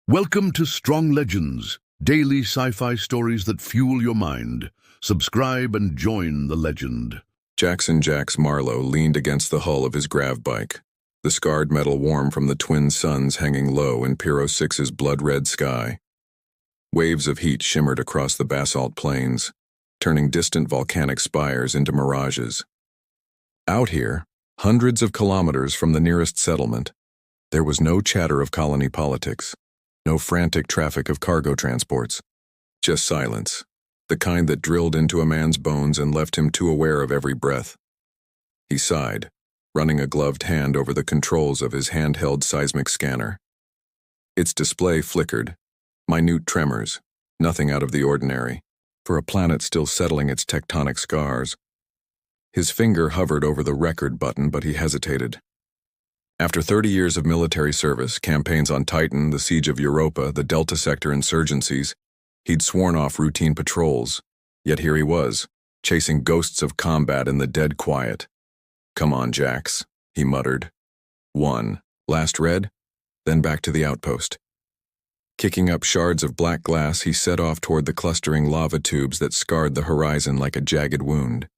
Welcome to Strong Legends, daily sci-fi stories that fuel your mind. Subscribe and join the legend. Jackson Jax Marlowe leaned against the hull of his grav bike, the scarred metal warm from the twin suns hanging low in Piro 6's blood-red sky. Waves of heat shimmered across the basalt plains, turning distant volcanic spires into mirages. Out here, hundreds of kilometers from the nearest settlement, there was no chatter of colony politics. No frantic traffic of cargo transports. Just silence, the kind that drilled into a man's bones and left him too aware of every breath. He sighed, running a gloved hand over the controls of his handheld seismic scanner. Its display flickered, minute tremors, nothing out of the ordinary, for a planet still settling its tectonic scars. His finger hovered over the record button, but he hesitated. After 30 years of military service, campaigns on Titan, the siege of Europa, the Delta Sector insurgencies, he'd sworn off routine patrols. Yet here he was, chasing ghosts of combat in the dead quiet. "Come on, Jax," he muttered. "One. Last read? Then back to the outpost." Kicking up shards of black glass, he set off toward the clustering lava tubes that scarred the horizon like a jagged wound.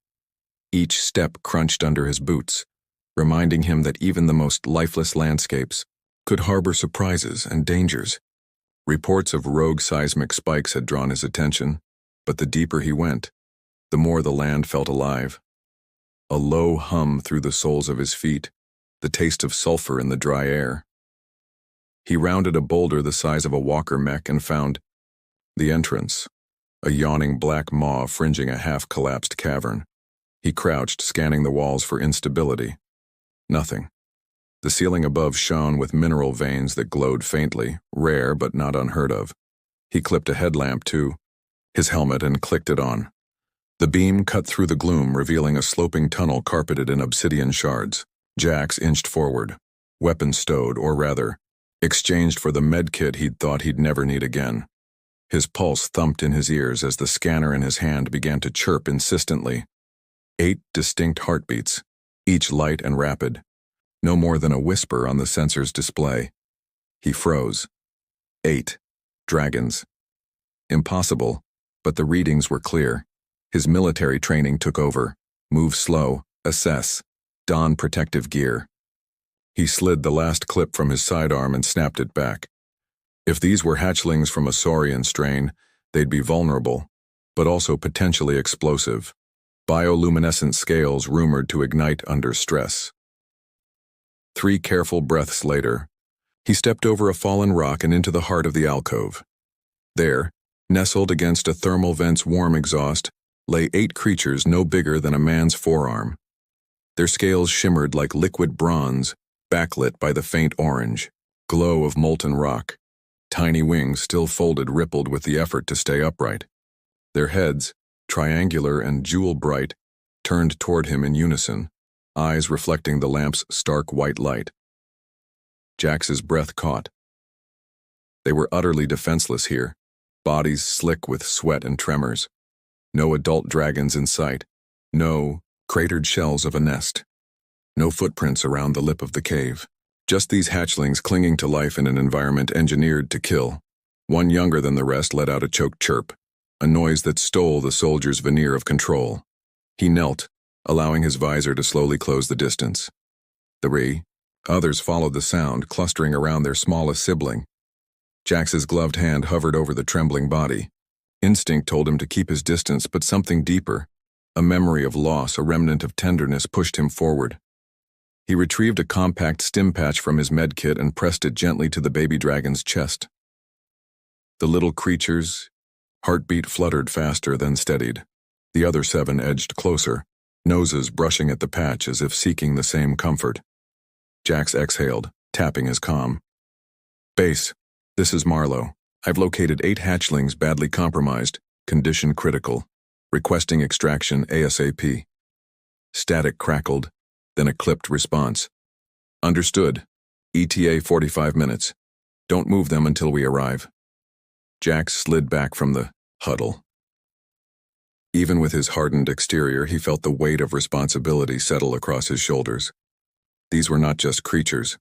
Each step crunched under his boots, reminding him that even the most lifeless landscapes could harbor surprises and dangers. Reports of rogue seismic spikes had drawn his attention, but the deeper he went, the more the land felt alive. A low hum through the soles of his feet, the taste of sulfur in the dry air. He rounded a boulder the size of a walker mech and found the entrance, a yawning black maw fringing a half-collapsed cavern. He crouched, scanning the walls for instability. Nothing. The ceiling above shone with mineral veins that glowed faintly, rare but not unheard of. He clipped a headlamp to his helmet and clicked it on. The beam cut through the gloom, revealing a sloping tunnel carpeted in obsidian shards. Jax inched forward, weapon stowed, or rather, exchanged for the medkit he'd thought he'd never need again. His pulse thumped in his ears as the scanner in his hand began to chirp insistently. 8 distinct heartbeats, each light and rapid, no more than a whisper on the sensor's display. He froze. 8. Dragons. Impossible, but the readings were clear. His military training took over. Move slow, assess, don protective gear. He slid the last clip from his sidearm and snapped it back. If these were hatchlings from a saurian strain, they'd be vulnerable, but also potentially explosive. Bioluminescent scales rumored to ignite under stress. 3 careful breaths later, he stepped over a fallen rock and into the heart of the alcove. There, nestled against a thermal vent's warm exhaust, lay 8 creatures no bigger than a man's forearm. Their scales shimmered like liquid bronze, backlit by the faint orange glow of molten rock. Tiny wings, still folded, rippled with the effort to stay upright. Their heads, triangular and jewel-bright, turned toward him in unison, eyes reflecting the lamp's stark white light. Jax's breath caught. They were utterly defenseless here, bodies slick with sweat and tremors. No adult dragons in sight, no cratered shells of a nest, no footprints around the lip of the cave. Just these hatchlings clinging to life in an environment engineered to kill. One younger than the rest let out a choked chirp, a noise that stole the soldier's veneer of control. He knelt, allowing his visor to slowly close the distance. 3 others followed the sound, clustering around their smallest sibling. Jax's gloved hand hovered over the trembling body. Instinct told him to keep his distance, but something deeper, a memory of loss, a remnant of tenderness, pushed him forward. He retrieved a compact stim patch from his medkit and pressed it gently to the baby dragon's chest. The little creature's heartbeat fluttered faster, then steadied. The other 7 edged closer, noses brushing at the patch as if seeking the same comfort. Jax exhaled, tapping his comm. "Base, this is Marlowe. I've located 8 hatchlings badly compromised, condition critical. Requesting extraction ASAP." Static crackled, then a clipped response. "Understood. ETA 45 minutes. Don't move them until we arrive." Jax slid back from the huddle. Even with his hardened exterior, he felt the weight of responsibility settle across his shoulders. These were not just creatures.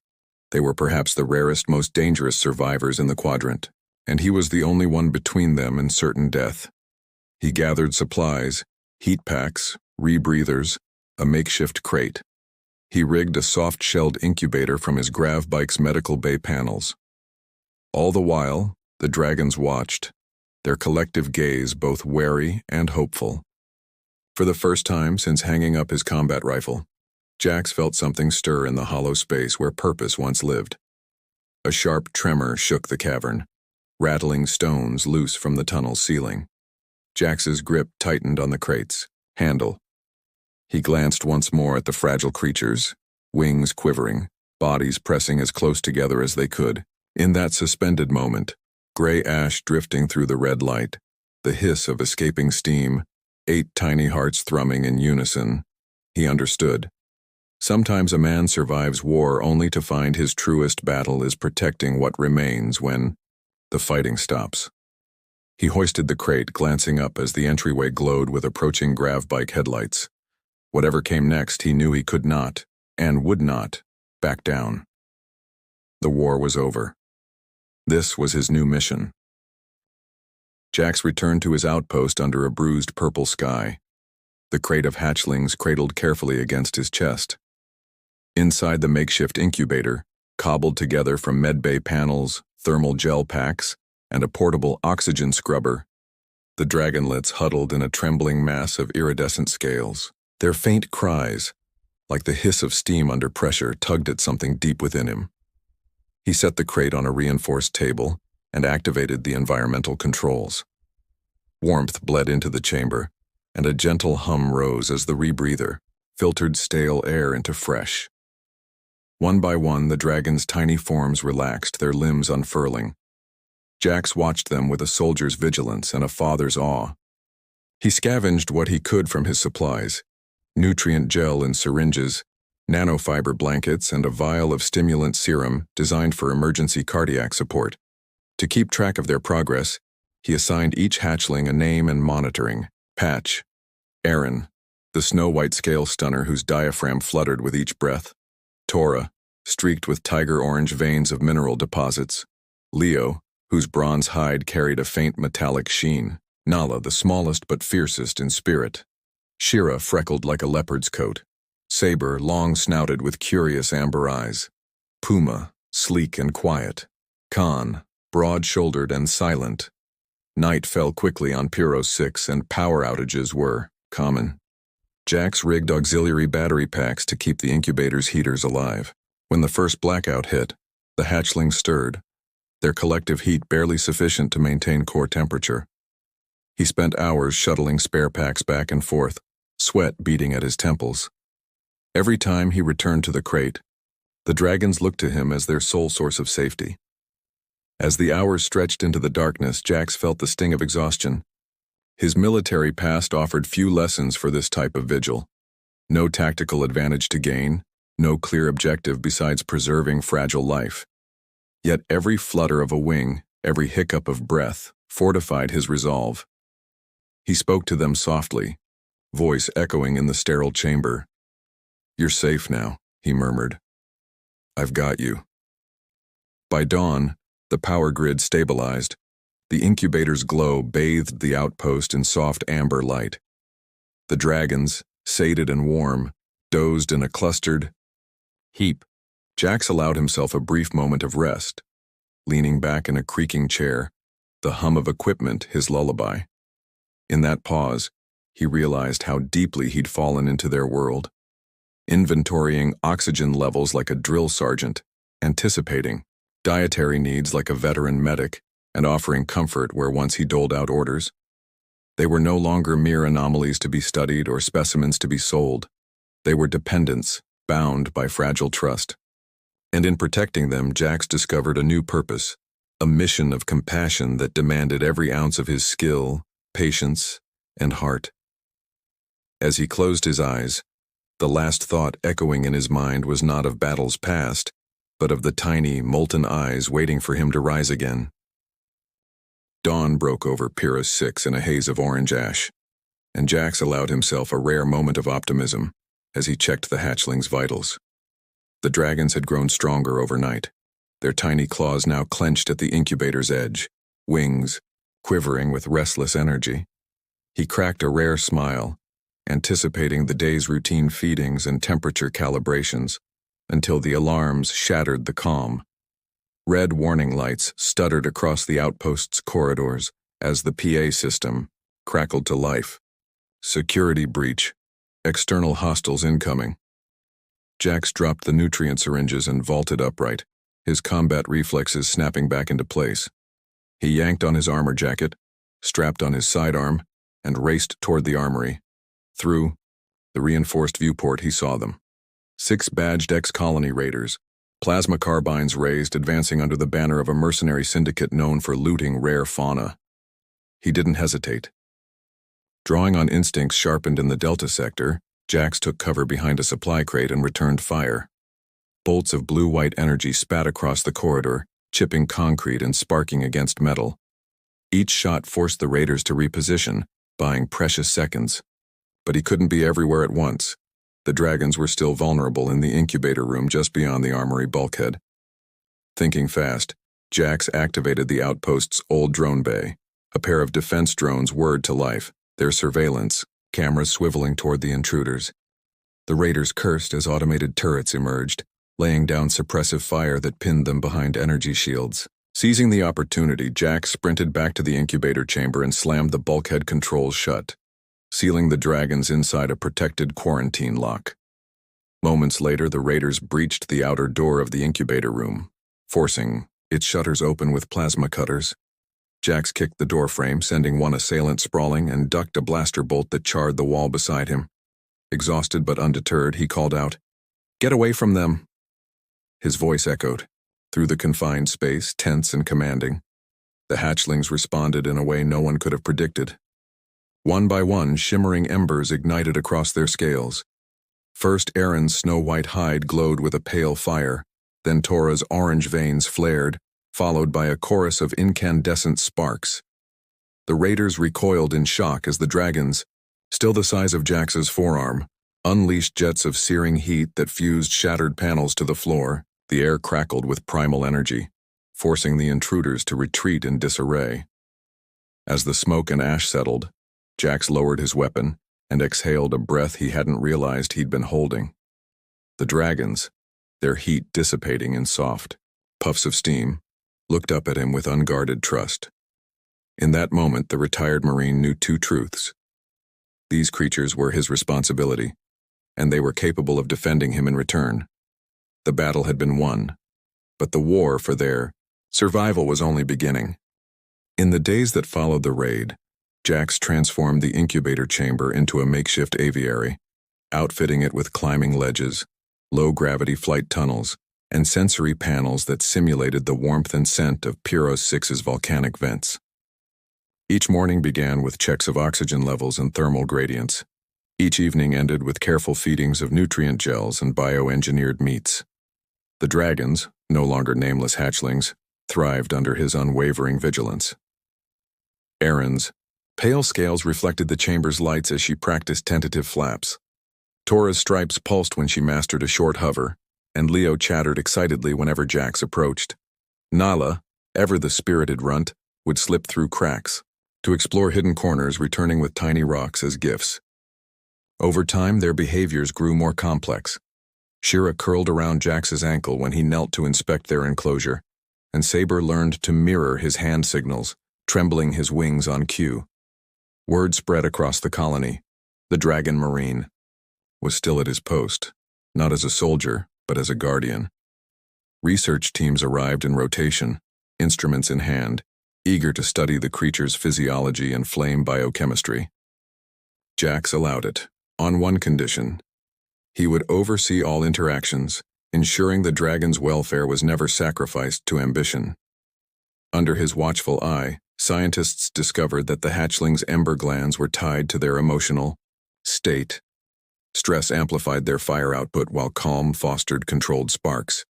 They were perhaps the rarest, most dangerous survivors in the quadrant, and he was the only one between them and certain death. He gathered supplies, heat packs, rebreathers, a makeshift crate. He rigged a soft-shelled incubator from his grav bike's medical bay panels. All the while, the dragons watched, their collective gaze both wary and hopeful. For the first time since hanging up his combat rifle, Jax felt something stir in the hollow space where purpose once lived. A sharp tremor shook the cavern, rattling stones loose from the tunnel's ceiling. Jax's grip tightened on the crate's handle. He glanced once more at the fragile creatures, wings quivering, bodies pressing as close together as they could. In that suspended moment, gray ash drifting through the red light, the hiss of escaping steam, 8 tiny hearts thrumming in unison, he understood. Sometimes a man survives war only to find his truest battle is protecting what remains when the fighting stops. He hoisted the crate, glancing up as the entryway glowed with approaching grav bike headlights. Whatever came next, he knew he could not, and would not, back down. The war was over. This was his new mission. Jax returned to his outpost under a bruised purple sky, the crate of hatchlings cradled carefully against his chest. Inside the makeshift incubator, cobbled together from medbay panels, thermal gel packs, and a portable oxygen scrubber, the dragonlets huddled in a trembling mass of iridescent scales. Their faint cries, like the hiss of steam under pressure, tugged at something deep within him. He set the crate on a reinforced table and activated the environmental controls. Warmth bled into the chamber, and a gentle hum rose as the rebreather filtered stale air into fresh. One by one, the dragon's tiny forms relaxed, their limbs unfurling. Jax watched them with a soldier's vigilance and a father's awe. He scavenged what he could from his supplies: nutrient gel in syringes, nanofiber blankets, and a vial of stimulant serum designed for emergency cardiac support. To keep track of their progress, he assigned each hatchling a name and monitoring. Patch, Aaron, the snow-white scale stunner whose diaphragm fluttered with each breath. Tora, streaked with tiger-orange veins of mineral deposits. Leo, whose bronze hide carried a faint metallic sheen. Nala, the smallest but fiercest in spirit. Shira, freckled like a leopard's coat. Saber, long-snouted with curious amber eyes. Puma, sleek and quiet. Khan, broad-shouldered and silent. Night fell quickly on Piro 6 and power outages were common. Jax rigged auxiliary battery packs to keep the incubator's heaters alive. When the first blackout hit, the hatchlings stirred, their collective heat barely sufficient to maintain core temperature. He spent hours shuttling spare packs back and forth, sweat beating at his temples. Every time he returned to the crate, the dragons looked to him as their sole source of safety. As the hours stretched into the darkness, Jax felt the sting of exhaustion. His military past offered few lessons for this type of vigil. No tactical advantage to gain, no clear objective besides preserving fragile life. Yet every flutter of a wing, every hiccup of breath, fortified his resolve. He spoke to them softly, voice echoing in the sterile chamber. "You're safe now," he murmured. "I've got you." By dawn, the power grid stabilized. The incubator's glow bathed the outpost in soft amber light. The dragons, sated and warm, dozed in a clustered heap. Jax allowed himself a brief moment of rest, leaning back in a creaking chair, the hum of equipment his lullaby. In that pause, he realized how deeply he'd fallen into their world, inventorying oxygen levels like a drill sergeant, anticipating dietary needs like a veteran medic, and offering comfort where once he doled out orders. They were no longer mere anomalies to be studied or specimens to be sold. They were dependents, bound by fragile trust. And in protecting them, Jax discovered a new purpose, a mission of compassion that demanded every ounce of his skill, patience, and heart. As he closed his eyes, the last thought echoing in his mind was not of battles past, but of the tiny, molten eyes waiting for him to rise again. Dawn broke over Piro 6 in a haze of orange ash, and Jax allowed himself a rare moment of optimism as he checked the hatchling's vitals. The dragons had grown stronger overnight, their tiny claws now clenched at the incubator's edge, wings quivering with restless energy. He cracked a rare smile, anticipating the day's routine feedings and temperature calibrations, until the alarms shattered the calm. Red warning lights stuttered across the outpost's corridors as the PA system crackled to life. Security breach. External hostiles incoming. Jax dropped the nutrient syringes and vaulted upright, his combat reflexes snapping back into place. He yanked on his armor jacket, strapped on his sidearm, and raced toward the armory. Through the reinforced viewport, he saw them. 6 badged ex-colony raiders, plasma carbines raised, advancing under the banner of a mercenary syndicate known for looting rare fauna. He didn't hesitate. Drawing on instincts sharpened in the Delta sector, Jax took cover behind a supply crate and returned fire. Bolts of blue-white energy spat across the corridor, chipping concrete and sparking against metal. Each shot forced the raiders to reposition, buying precious seconds. But he couldn't be everywhere at once. The dragons were still vulnerable in the incubator room just beyond the armory bulkhead. Thinking fast, Jax activated the outpost's old drone bay. A pair of defense drones whirred to life, their surveillance, cameras swiveling toward the intruders. The raiders cursed as automated turrets emerged, laying down suppressive fire that pinned them behind energy shields. Seizing the opportunity, Jax sprinted back to the incubator chamber and slammed the bulkhead controls shut, sealing the dragons inside a protected quarantine lock. Moments later, the raiders breached the outer door of the incubator room, forcing its shutters open with plasma cutters. Jax kicked the doorframe, sending one assailant sprawling, and ducked a blaster bolt that charred the wall beside him. Exhausted but undeterred, he called out, "Get away from them!" His voice echoed through the confined space, tense and commanding. The hatchlings responded in a way no one could have predicted. One by one, shimmering embers ignited across their scales. First, Aaron's snow-white hide glowed with a pale fire, then Tora's orange veins flared, followed by a chorus of incandescent sparks. The raiders recoiled in shock as the dragons, still the size of Jax's forearm, unleashed jets of searing heat that fused shattered panels to the floor. The air crackled with primal energy, forcing the intruders to retreat in disarray. As the smoke and ash settled, Jax lowered his weapon and exhaled a breath he hadn't realized he'd been holding. The dragons, their heat dissipating in soft puffs of steam, looked up at him with unguarded trust. In that moment, the retired Marine knew 2 truths. These creatures were his responsibility, and they were capable of defending him in return. The battle had been won, but the war for their survival was only beginning. In the days that followed the raid, Jax transformed the incubator chamber into a makeshift aviary, outfitting it with climbing ledges, low-gravity flight tunnels, and sensory panels that simulated the warmth and scent of Pyros 6's volcanic vents. Each morning began with checks of oxygen levels and thermal gradients. Each evening ended with careful feedings of nutrient gels and bioengineered meats. The dragons, no longer nameless hatchlings, thrived under his unwavering vigilance. Aaron's pale scales reflected the chamber's lights as she practiced tentative flaps. Tora's stripes pulsed when she mastered a short hover, and Leo chattered excitedly whenever Jax approached. Nala, ever the spirited runt, would slip through cracks, to explore hidden corners, returning with tiny rocks as gifts. Over time, their behaviors grew more complex. Shira curled around Jax's ankle when he knelt to inspect their enclosure, and Saber learned to mirror his hand signals, trembling his wings on cue. Word spread across the colony. The Dragon Marine was still at his post, not as a soldier, but as a guardian. Research teams arrived in rotation, instruments in hand, eager to study the creature's physiology and flame biochemistry. Jax allowed it, on one condition. He would oversee all interactions, ensuring the dragon's welfare was never sacrificed to ambition. Under his watchful eye, scientists discovered that the hatchlings' ember glands were tied to their emotional state. Stress amplified their fire output while calm fostered controlled sparks.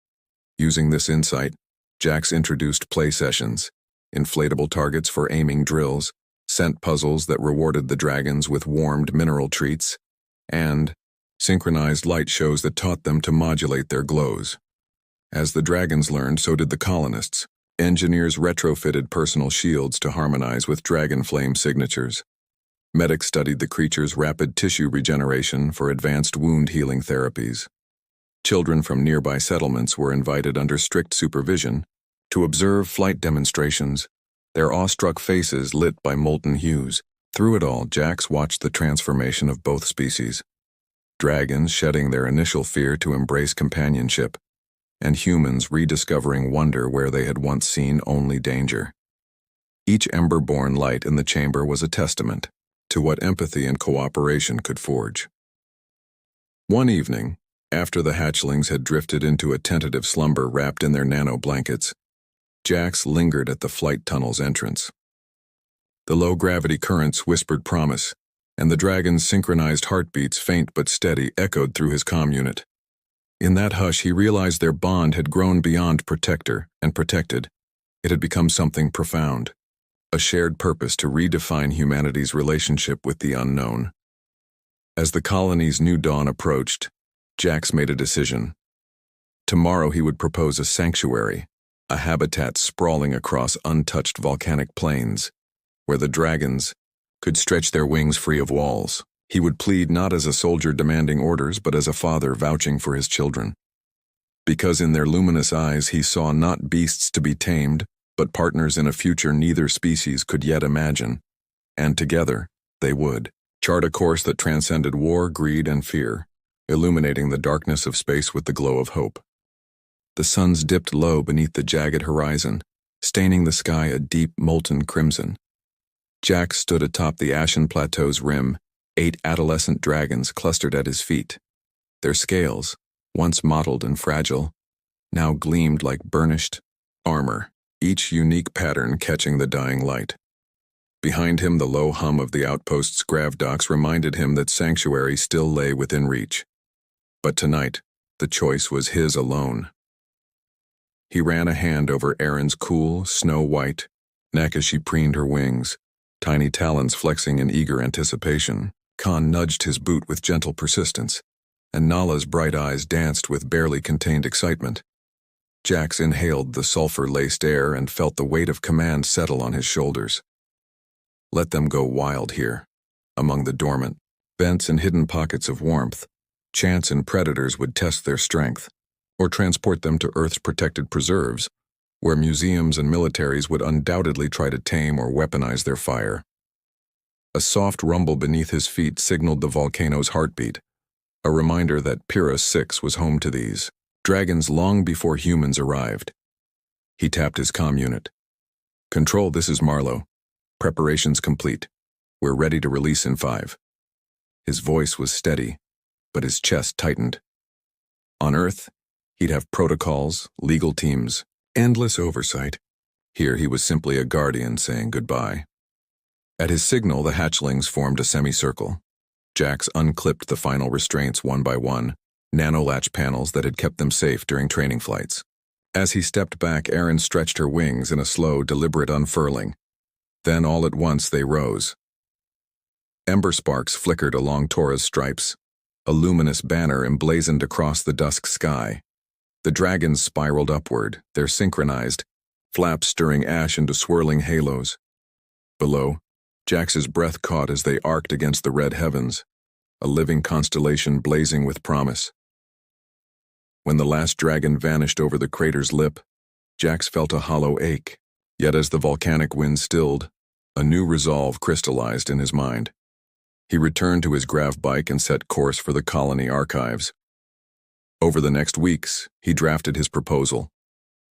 Using this insight, Jax introduced play sessions, inflatable targets for aiming drills, scent puzzles that rewarded the dragons with warmed mineral treats, and synchronized light shows that taught them to modulate their glows. As the dragons learned, so did the colonists. Engineers retrofitted personal shields to harmonize with dragon flame signatures. Medics studied the creature's rapid tissue regeneration for advanced wound healing therapies. Children from nearby settlements were invited under strict supervision to observe flight demonstrations, their awestruck faces lit by molten hues. Through it all, Jax watched the transformation of both species. Dragons shedding their initial fear to embrace companionship, and humans rediscovering wonder where they had once seen only danger. Each ember-born light in the chamber was a testament to what empathy and cooperation could forge. One evening, after the hatchlings had drifted into a tentative slumber wrapped in their nano-blankets, Jax lingered at the flight tunnel's entrance. The low-gravity currents whispered promise, and the dragon's synchronized heartbeats, faint but steady, echoed through his comm unit. In that hush, he realized their bond had grown beyond protector and protected. It had become something profound, a shared purpose to redefine humanity's relationship with the unknown. As the colony's new dawn approached, Jax made a decision. Tomorrow he would propose a sanctuary, a habitat sprawling across untouched volcanic plains, where the dragons could stretch their wings free of walls. He would plead not as a soldier demanding orders, but as a father vouching for his children. Because in their luminous eyes he saw not beasts to be tamed, but partners in a future neither species could yet imagine. And together, they would chart a course that transcended war, greed, and fear, illuminating the darkness of space with the glow of hope. The suns dipped low beneath the jagged horizon, staining the sky a deep, molten crimson. Jax stood atop the ashen plateau's rim, 8 adolescent dragons clustered at his feet. Their scales, once mottled and fragile, now gleamed like burnished armor, each unique pattern catching the dying light. Behind him, the low hum of the outpost's grav docks reminded him that sanctuary still lay within reach. But tonight, the choice was his alone. He ran a hand over Erin's cool, snow-white neck as she preened her wings, tiny talons flexing in eager anticipation. Khan nudged his boot with gentle persistence, and Nala's bright eyes danced with barely contained excitement. Jax inhaled the sulfur-laced air and felt the weight of command settle on his shoulders. Let them go wild here, among the dormant vents and hidden pockets of warmth. Chance and predators would test their strength, or transport them to Earth's protected preserves, where museums and militaries would undoubtedly try to tame or weaponize their fire. A soft rumble beneath his feet signaled the volcano's heartbeat, a reminder that Pyrrha 6 was home to these dragons long before humans arrived. He tapped his comm unit. "Control, this is Marlowe. Preparations complete. We're ready to release in 5. His voice was steady, but his chest tightened. On Earth, he'd have protocols, legal teams, endless oversight. Here he was simply a guardian saying goodbye. At his signal, the hatchlings formed a semicircle. Jax unclipped the final restraints one by one, nano-latch panels that had kept them safe during training flights. As he stepped back, Erin stretched her wings in a slow, deliberate unfurling. Then all at once they rose. Ember sparks flickered along Tora's stripes, a luminous banner emblazoned across the dusk sky. The dragons spiraled upward, their synchronized flaps stirring ash into swirling halos. Below, Jax's breath caught as they arced against the red heavens, a living constellation blazing with promise. When the last dragon vanished over the crater's lip, Jax felt a hollow ache. Yet as the volcanic wind stilled, a new resolve crystallized in his mind. He returned to his grav bike and set course for the colony archives. Over the next weeks, he drafted his proposal: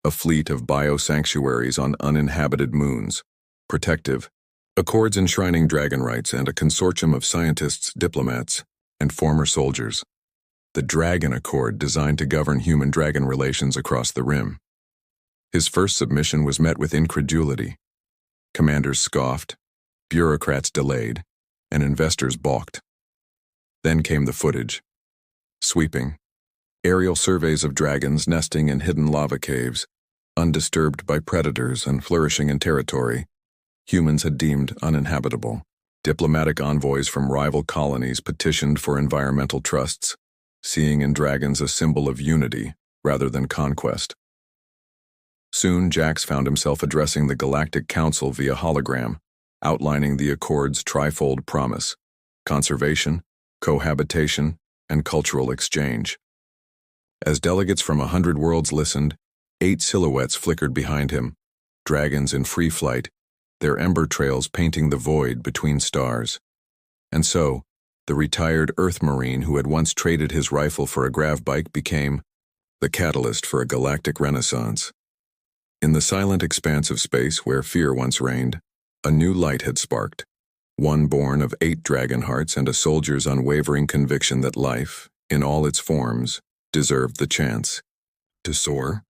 a fleet of bio-sanctuaries on uninhabited moons, protective, accords enshrining dragon rights, and a consortium of scientists, diplomats, and former soldiers. The Dragon Accord designed to govern human-dragon relations across the Rim. His first submission was met with incredulity. Commanders scoffed, bureaucrats delayed, and investors balked. Then came the footage. Sweeping, aerial surveys of dragons nesting in hidden lava caves, undisturbed by predators and flourishing in territory humans had deemed uninhabitable. Diplomatic envoys from rival colonies petitioned for environmental trusts, seeing in dragons a symbol of unity rather than conquest. Soon, Jax found himself addressing the Galactic Council via hologram, outlining the Accord's trifold promise: conservation, cohabitation, and cultural exchange. As delegates from 100 worlds listened, 8 silhouettes flickered behind him, dragons in free flight, their ember trails painting the void between stars. And so, the retired Earth Marine who had once traded his rifle for a grav bike became the catalyst for a galactic renaissance. In the silent expanse of space where fear once reigned, a new light had sparked, one born of 8 dragon hearts and a soldier's unwavering conviction that life, in all its forms, deserved the chance to soar,